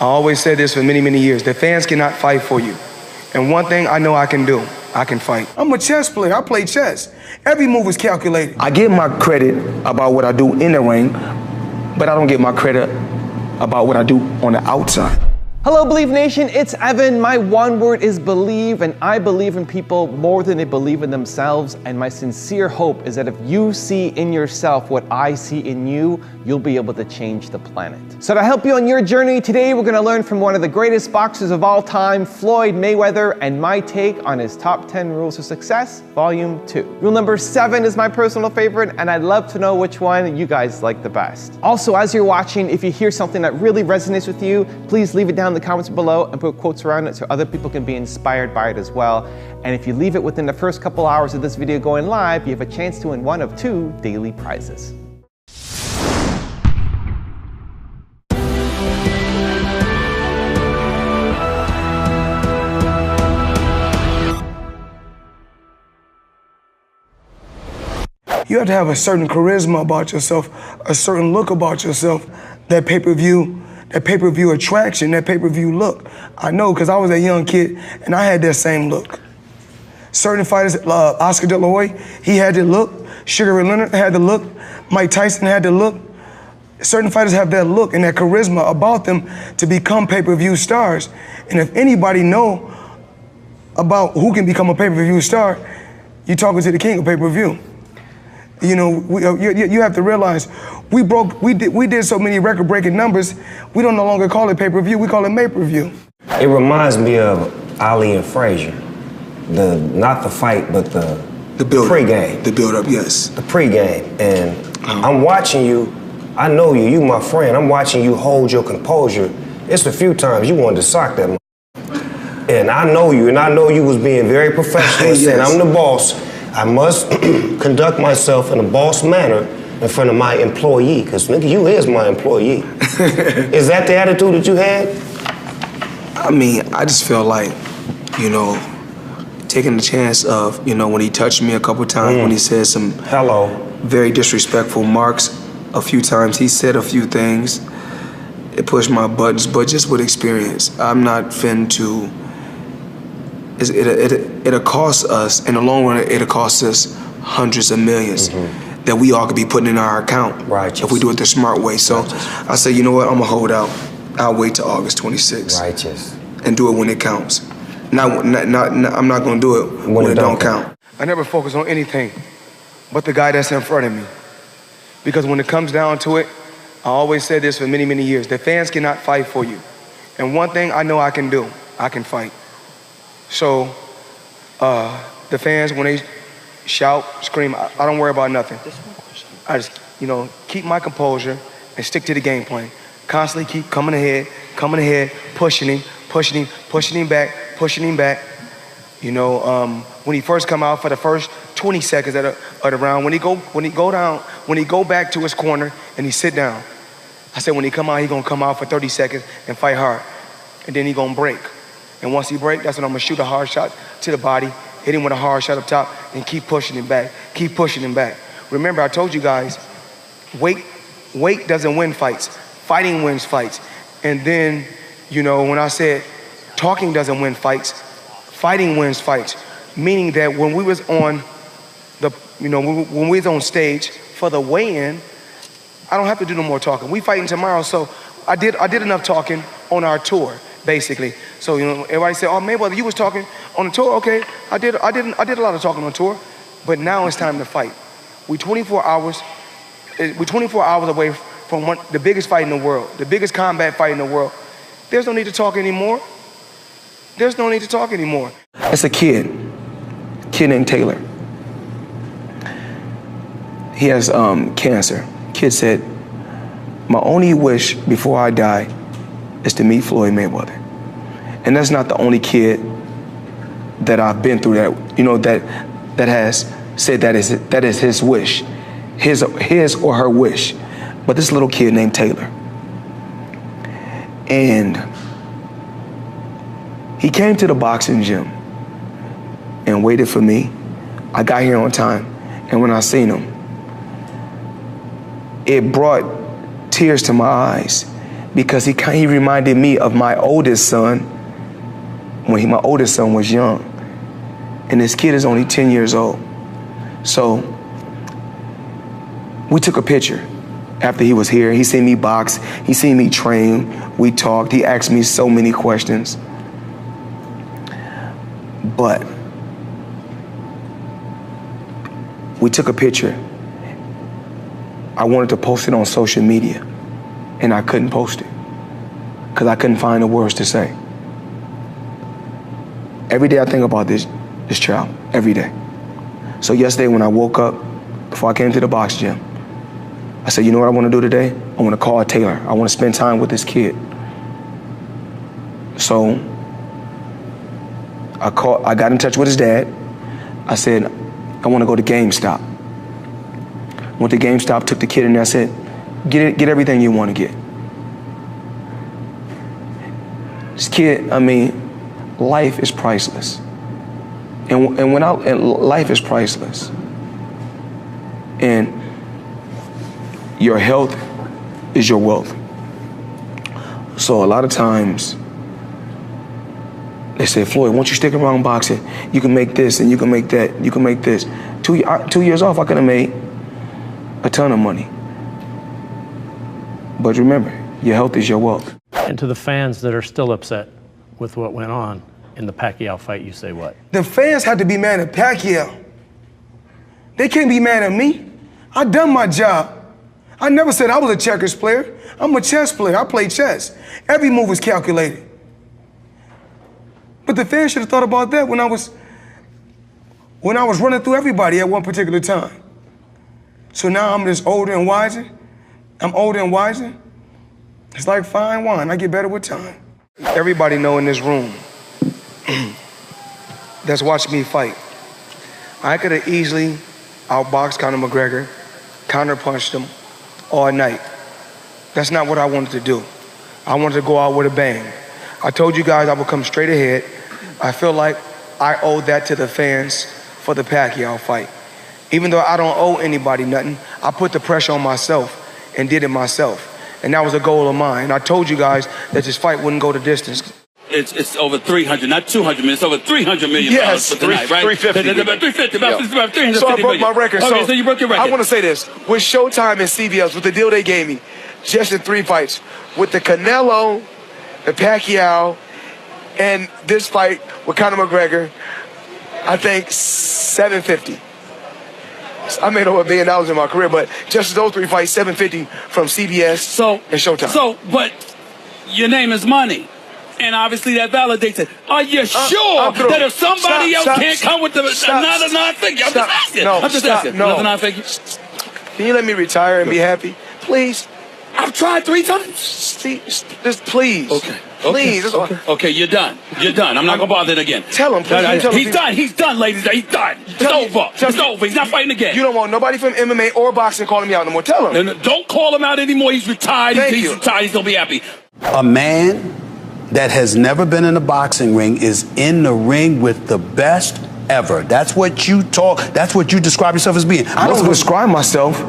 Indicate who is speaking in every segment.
Speaker 1: I always said this for many, many years. The fans cannot fight for you. And one thing I know I can do, I can fight. I'm a chess player. I play chess. Every move is calculated. I get my credit about what I do in the ring, but I don't get my credit about what I do on the outside.
Speaker 2: Hello, Believe Nation, it's Evan. My one word is believe, and I believe in people more than they believe in themselves. And my sincere hope is that if you see in yourself what I see in you, you'll be able to change the planet. So to help you on your journey, today we're gonna learn from one of the greatest boxers of all time, Floyd Mayweather, and my take on his top 10 rules of success, volume 2. Rule number 7 is my personal favorite, and I'd love to know which one you guys like the best. Also, as you're watching, if you hear something that really resonates with you, please leave it down in the comments below and put quotes around it so other people can be inspired by it as well. And if you leave it within the first couple hours of this video going live, you have a chance to win one of 2 daily prizes.
Speaker 1: You have to have a certain charisma about yourself, a certain look about yourself, that pay-per-view attraction, that pay-per-view look. I know, because I was a young kid and I had that same look. Certain fighters, Oscar De La Hoya, he had the look. Sugar Ray Leonard had the look. Mike Tyson had the look. Certain fighters have that look and that charisma about them to become pay-per-view stars. And if anybody know about who can become a pay-per-view star, you're talking to the king of pay-per-view. You know, you have to realize we did so many record-breaking numbers, we don't no longer call it pay-per-view, we call it May-per-view.
Speaker 3: It reminds me of Ali and Frazier. Not the fight, but the pre-game.
Speaker 1: The build-up, yes.
Speaker 3: The pre-game. And I'm watching you, I know you my friend, I'm watching you hold your composure. It's a few times you wanted to sock that and I know you, and I know you was being very professional,
Speaker 1: yes.
Speaker 3: saying I'm the boss. I must conduct myself in a boss manner in front of my employee, because nigga, you is my employee. Is that the attitude that you had?
Speaker 1: I mean, I just feel like, you know, taking the chance of, you know, when he touched me a couple times, when he said some very disrespectful marks a few times, he said a few things, it pushed my buttons, but just with experience. I'm not finna to, it'll cost us, in the long run, it'll cost us hundreds of millions that we all could be putting in our account if we do it the smart way. So I say, you know what, I'm gonna hold out. I'll wait till August 26th. And do it when it counts. I'm not gonna do it when it don't count. I never focus on anything but the guy that's in front of me. Because when it comes down to it, I always said this for many, many years, the fans cannot fight for you. And one thing I know I can do, I can fight. So the fans, when they shout, scream, I don't worry about nothing. I just, you know, keep my composure and stick to the game plan. Constantly keep coming ahead, pushing him back. You know, when he first come out for the first 20 seconds of the round, when he go back to his corner and he sit down, I said when he come out, he gonna come out for 30 seconds and fight hard, and then he gonna break. And once he break, that's when I'm gonna shoot a hard shot to the body, hit him with a hard shot up top, and keep pushing him back. Remember, I told you guys, weight doesn't win fights. Fighting wins fights. And then, you know, when I said talking doesn't win fights, fighting wins fights. Meaning that when we was on when we was on stage for the weigh-in, I don't have to do no more talking. We fighting tomorrow, so I did enough talking on our tour, basically. So, you know, everybody said, "Oh, Mayweather, you was talking on the tour." Okay, I did a lot of talking on tour, but now it's time to fight. We're 24 hours away from the biggest fight in the world, the biggest combat fight in the world. There's no need to talk anymore. It's a kid named Taylor. He has cancer. Kid said, "My only wish before I die is to meet Floyd Mayweather." And that's not the only kid that I've been through that, you know, that has said that is his wish, his or her wish. But this little kid named Taylor. And he came to the boxing gym and waited for me. I got here on time, and when I seen him, it brought tears to my eyes because he reminded me of my oldest son when my oldest son was young. And this kid is only 10 years old. So we took a picture after he was here. He seen me box, he seen me train, we talked, he asked me so many questions. But we took a picture. I wanted to post it on social media, and I couldn't post it because I couldn't find the words to say. Every day I think about this child, every day. So yesterday when I woke up, before I came to the box gym, I said, you know what I want to do today? I want to call Taylor. I want to spend time with this kid. So I got in touch with his dad. I said, I want to go to GameStop. Went to GameStop, took the kid in there, I said, get everything you want to get. This kid, I mean, life is priceless. And life is priceless. And your health is your wealth. So a lot of times, they say, Floyd, once you stick around boxing, you can make this and you can make that, you can make this. 2 years off, I could have made a ton of money. But remember, your health is your wealth.
Speaker 4: And to the fans that are still upset with what went on in the Pacquiao fight, you say what?
Speaker 1: The fans had to be mad at Pacquiao. They can't be mad at me. I done my job. I never said I was a checkers player. I'm a chess player. I play chess. Every move was calculated. But the fans should have thought about that when I was running through everybody at one particular time. So now I'm just older and wiser. I'm older and wiser. It's like fine wine. I get better with time. Everybody know in this room that's watched me fight, I could have easily outboxed Conor McGregor, counterpunched him all night. That's not what I wanted to do. I wanted to go out with a bang. I told you guys I would come straight ahead. I feel like I owe that to the fans for the Pacquiao fight. Even though I don't owe anybody nothing, I put the pressure on myself and did it myself. And that was a goal of mine. I told you guys that this fight wouldn't go the distance.
Speaker 5: It's over 300, not 200 million. It's over 300 million
Speaker 6: yes,
Speaker 5: for tonight, right?
Speaker 6: 350.
Speaker 5: About 350
Speaker 6: So I broke my record.
Speaker 5: Okay, so you broke your record.
Speaker 6: I want to say this. With Showtime and CBS, with the deal they gave me, just in 3 fights, with the Canelo, the Pacquiao, and this fight with Conor McGregor, I think 750. I made over $1 billion in my career, but just those 3 fights, 750 from CBS and Showtime.
Speaker 5: But your name is money. And obviously that validates it. Are you sure that if somebody else can't come with another non-figure? I'm just asking.
Speaker 6: No,
Speaker 5: I'm just asking.
Speaker 6: No.
Speaker 5: Another non-figure?
Speaker 6: Can you let me retire and be happy? Please.
Speaker 5: I've tried 3 times.
Speaker 6: Just please.
Speaker 5: Okay.
Speaker 6: Please.
Speaker 5: Okay, you're done. You're done. I'm not going to bother it again.
Speaker 6: Tell him, please.
Speaker 5: He's done. He's done, ladies. He's done. It's over. It's over. He's not fighting again.
Speaker 6: You don't want nobody from MMA or boxing calling me out no more. Tell him.
Speaker 5: No, don't call him out anymore. He's retired. He's retired. He's going to be happy.
Speaker 7: A man that has never been in a boxing ring is in the ring with the best ever. That's what you that's what you describe yourself as being.
Speaker 1: I don't describe myself.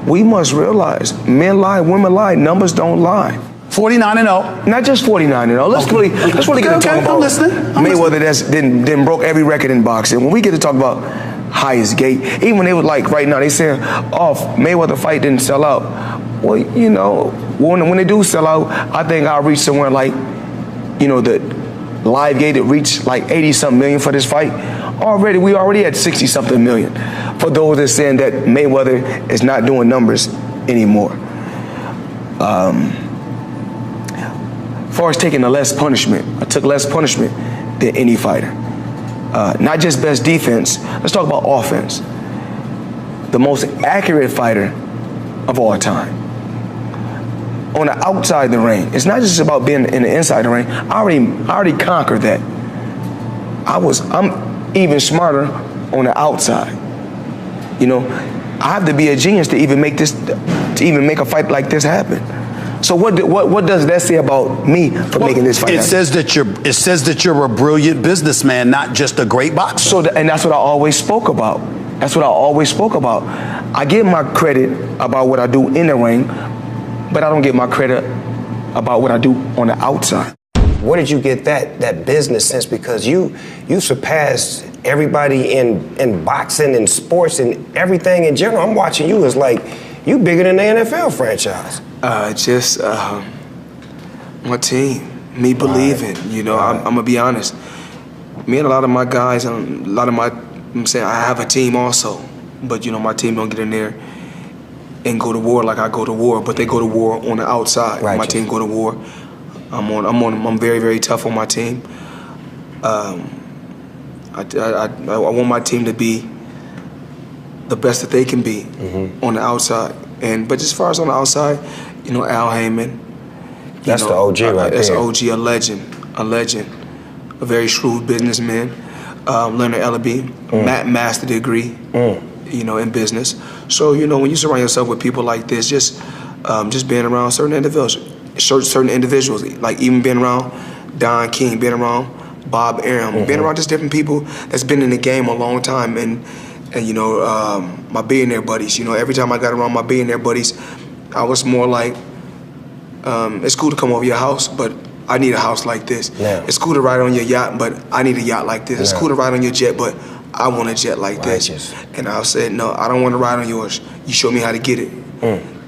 Speaker 1: We must realize men lie, women lie, numbers don't lie.
Speaker 7: 49-0.
Speaker 1: Not just 49-0. Let's really get to talk about Mayweather didn't broke every record in boxing. When we get to talk about highest gate, even when they were like right now, they saying, Mayweather fight didn't sell out. Well, you know, when they do sell out, I think I'll reach somewhere like, you know, the live gate that reached like 80-something million for this fight. We already had 60-something million. For those that saying that Mayweather is not doing numbers anymore. As far as taking less punishment, I took less punishment than any fighter. Not just best defense, let's talk about offense. The most accurate fighter of all time. On the outside the ring, it's not just about being in the inside the ring. I already conquered that. I'm even smarter on the outside. You know, I have to be a genius to even make a fight like this happen. So what does that say about me for making this fight happen?
Speaker 7: It says that you're a brilliant businessman, not just a great boxer.
Speaker 1: And that's what I always spoke about. That's what I always spoke about. I give my credit about what I do in the ring, but I don't get my credit about what I do on the outside.
Speaker 3: Where did you get that business sense? Because you surpassed everybody in boxing and sports and everything in general. I'm watching you as like you bigger than the NFL franchise.
Speaker 1: Just my team, me believing. You know, I'm gonna be honest. Me and a lot of my guys, I'm saying I have a team also, but you know my team don't get in there and go to war like I go to war, but they go to war on the outside. My team go to war. I'm very, very tough on my team. I want my team to be the best that they can be on the outside. But as far as on the outside, you know, Al Heyman.
Speaker 3: That's the OG right there.
Speaker 1: That's the OG, a legend, a very shrewd businessman. Leonard Ellaby, master degree, you know, in business. So, you know, when you surround yourself with people like this, just being around certain individuals, like even being around Don King, being around Bob Arum, being around just different people that's been in the game a long time, and you know, my billionaire buddies. You know, every time I got around my billionaire buddies, I was more like, it's cool to come over your house, but I need a house like this. Yeah. It's cool to ride on your yacht, but I need a yacht like this. It's cool to ride on your jet, but I want a jet like this. And I said, no, I don't want to ride on yours. You show me how to get it.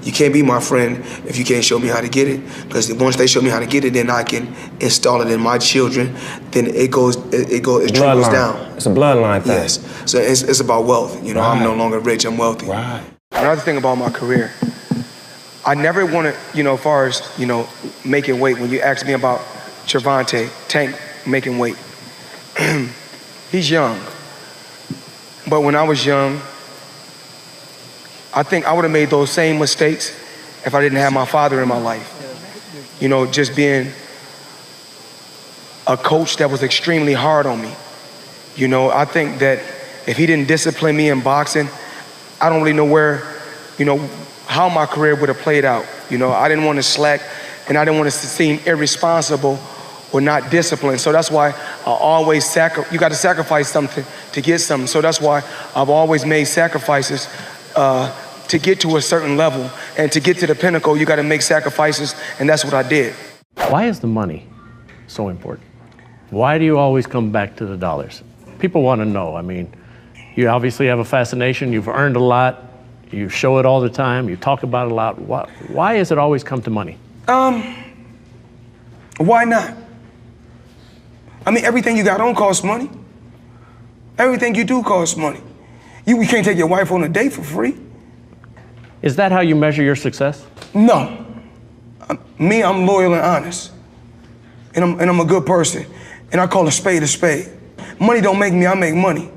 Speaker 1: You can't be my friend if you can't show me how to get it. Because once they show me how to get it, then I can install it in my children. Then it trickles down.
Speaker 3: It's a bloodline thing.
Speaker 1: Yes. So it's about wealth. You know, I'm no longer rich, I'm wealthy. Another thing about my career, I never wanted, you know, as far as, you know, making weight, when you asked me about Gervonta Tank making weight, he's young. But when I was young, I think I would have made those same mistakes if I didn't have my father in my life. You know, just being a coach that was extremely hard on me. You know, I think that if he didn't discipline me in boxing, I don't really know where, you know, how my career would have played out. You know, I didn't want to slack, and I didn't want to seem irresponsible or not disciplined. So that's why I always you got to sacrifice something to get something. So that's why I've always made sacrifices to get to a certain level. And to get to the pinnacle, you got to make sacrifices, and that's what I did.
Speaker 4: Why is the money so important? Why do you always come back to the dollars? People want to know. I mean, you obviously have a fascination. You've earned a lot. You show it all the time. You talk about it a lot. Why does it always come to money?
Speaker 1: Why not? I mean, everything you got on costs money. Everything you do costs money. You can't take your wife on a date for free.
Speaker 4: Is that how you measure your success?
Speaker 1: No. I'm loyal and honest. And I'm a good person. And I call a spade a spade. Money don't make me, I make money.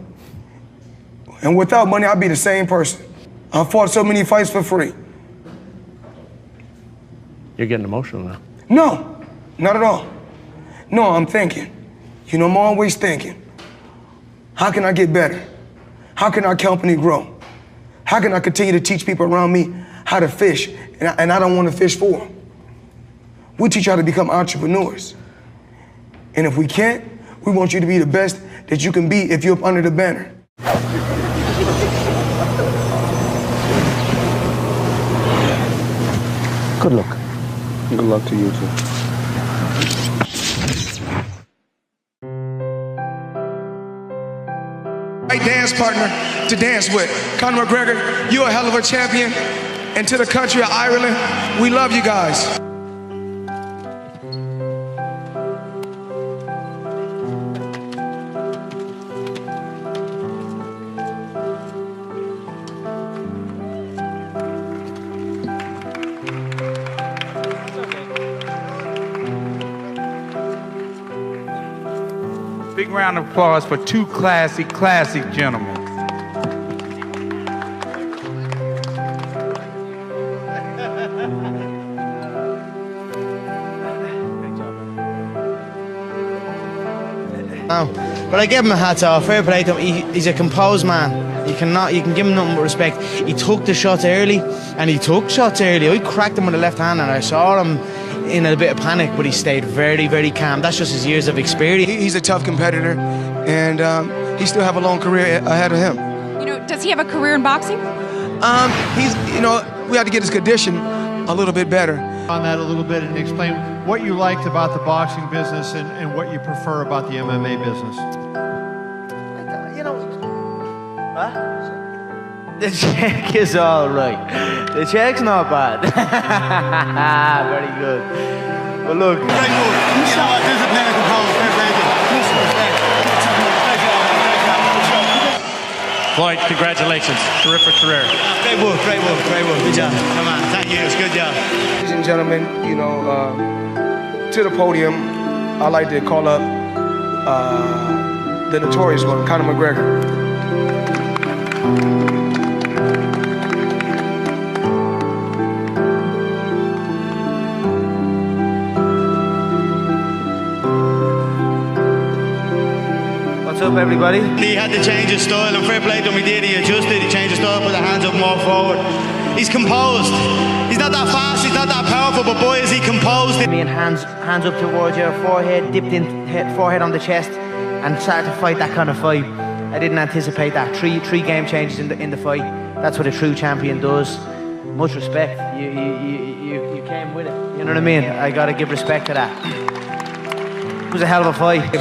Speaker 1: And without money, I'd be the same person. I fought so many fights for free.
Speaker 4: You're getting emotional now.
Speaker 1: No, not at all. No, I'm thinking. You know, I'm always thinking. How can I get better? How can our company grow? How can I continue to teach people around me how to fish? And I don't want to fish for them. We teach you how to become entrepreneurs. And if we can't, we want you to be the best that you can be if you're up under the banner.
Speaker 3: Good luck.
Speaker 1: Good luck to you too. Right dance partner to dance with. Conor McGregor, you're a hell of a champion. And to the country of Ireland, we love you guys.
Speaker 8: Big round of applause for two classic gentlemen.
Speaker 9: But I give him a hats off. Fair play to him. He's a composed man. You can give him nothing but respect. He took the shots early, and he took shots early. I cracked him with the left hand, and I saw him in a bit of panic, but he stayed very, very calm. That's just his years of experience.
Speaker 1: He's a tough competitor, and he still have a long career ahead of him.
Speaker 10: You know, does he have a career in boxing?
Speaker 1: We have to get his condition a little bit better.
Speaker 10: On that a little bit and explain what you liked about the boxing business and what you prefer about the MMA business.
Speaker 9: You know, what? The check is all right. The check's not bad. Very good. But look. Great move. You know what? Discipline and composure.
Speaker 4: Floyd, congratulations. Terrific career.
Speaker 9: Great work, great work, great work. Good job. Come on, thank you. It's a good job.
Speaker 6: Ladies and gentlemen, you know, to the podium, I'd like to call up the notorious one, Conor McGregor.
Speaker 9: What's up, everybody? He had to change his style, and fair play to him, he did. He adjusted, he changed his style, put the hands up more forward. He's composed. He's not that fast, he's not that powerful, but boy, is he composed. Me and hands up towards your forehead, dipped in forehead on the chest, and started to fight that kind of fight. I didn't anticipate that. Three game changes in the fight. That's what a true champion does. Much respect. You came with it. You know what I mean? I gotta give respect to that. It was a hell of a fight.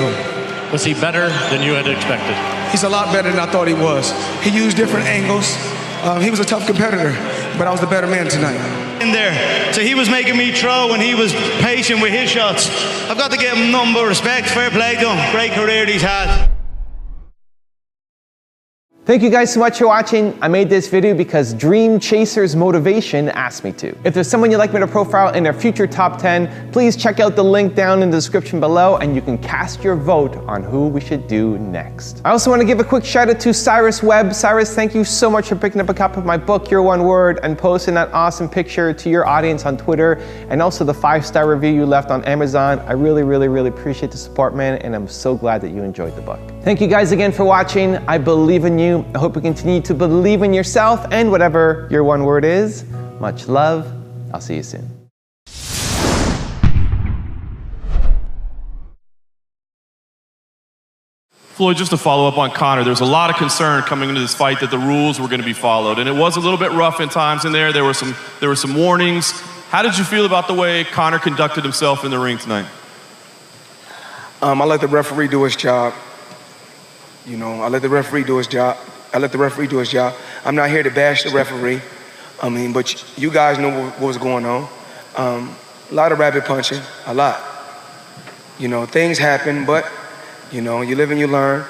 Speaker 4: Was he better than you had expected?
Speaker 6: He's a lot better than I thought he was. He used different angles. He was a tough competitor, but I was the better man tonight.
Speaker 9: In there. So he was making me throw and he was patient with his shots. I've got to give him nothing but respect. Fair play to him. Great career he's had.
Speaker 2: Thank you guys so much for watching. I made this video because Dream Chasers Motivation asked me to. If there's someone you'd like me to profile in their future top 10, please check out the link down in the description below and you can cast your vote on who we should do next. I also want to give a quick shout out to Cyrus Webb. Cyrus, thank you so much for picking up a copy of my book, Your One Word, and posting that awesome picture to your audience on Twitter, and also the 5-star review you left on Amazon. I really, really, really appreciate the support, man, and I'm so glad that you enjoyed the book. Thank you guys again for watching. I believe in you. I hope you continue to believe in yourself and whatever your one word is. Much love. I'll see you soon.
Speaker 11: Floyd, just to follow up on Conor, there was a lot of concern coming into this fight that the rules were going to be followed, and it was a little bit rough in times in there. There were some warnings. How did you feel about the way Conor conducted himself in the ring tonight?
Speaker 6: I let the referee do his job. You know, I let the referee do his job. I'm not here to bash the referee. I mean, but you guys know what was going on. A lot of rabbit punching, a lot. You know, things happen, but, you know, you live and you learn.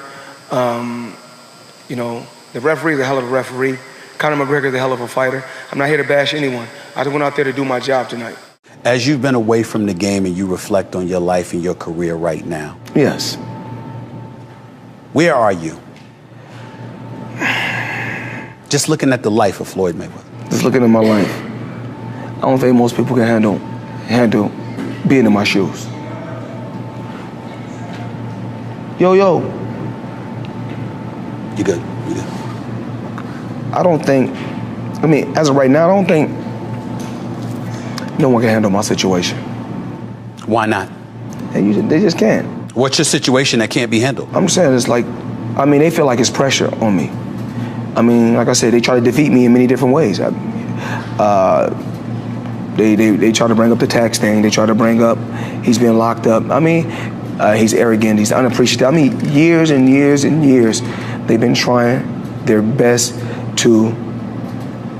Speaker 6: You know, the referee's a hell of a referee. Conor McGregor's a hell of a fighter. I'm not here to bash anyone. I just went out there to do my job tonight.
Speaker 7: As you've been away from the game and you reflect on your life and your career right now.
Speaker 6: Yes.
Speaker 7: Where are you? Just looking at the life of Floyd Mayweather.
Speaker 6: Just looking at my life. I don't think most people can handle being in my shoes. Yo.
Speaker 7: You good? You good?
Speaker 6: I don't think, I mean, as of right now, I don't think no one can handle my situation.
Speaker 7: Why not?
Speaker 6: They just can't.
Speaker 7: What's your situation that can't be handled?
Speaker 6: I'm saying it's like, I mean, they feel like it's pressure on me. I mean, like I said, they try to defeat me in many different ways. They try to bring up the tax thing. They try to bring up he's been locked up. I mean, he's arrogant. He's unappreciative. I mean, years and years and years, they've been trying their best to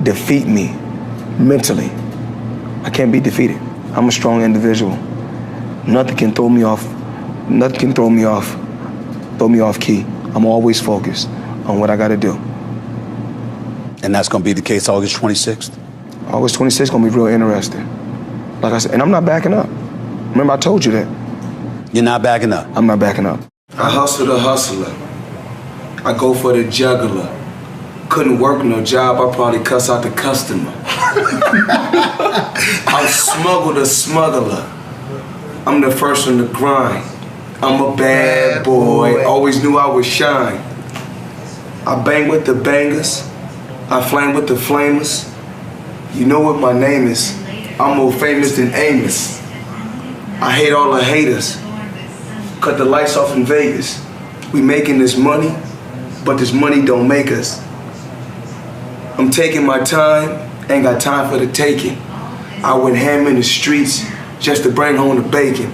Speaker 6: defeat me mentally. I can't be defeated. I'm a strong individual. Nothing can throw me off. Nothing can throw me off key. I'm always focused on what I got to do.
Speaker 7: And that's going to be the case August 26th?
Speaker 6: August 26th is going to be real interesting. Like I said, and I'm not backing up. Remember, I told you that.
Speaker 7: You're not backing up?
Speaker 6: I'm not backing up.
Speaker 1: I hustle the hustler. I go for the juggler. Couldn't work no job, I probably cuss out the customer. I smuggle the smuggler. I'm the first on the grind. I'm a bad boy, always knew I would shine. I bang with the bangers. I flame with the flamers. You know what my name is. I'm more famous than Amos. I hate all the haters. Cut the lights off in Vegas. We making this money, but this money don't make us. I'm taking my time, ain't got time for the taking. I went ham in the streets just to bring home the bacon.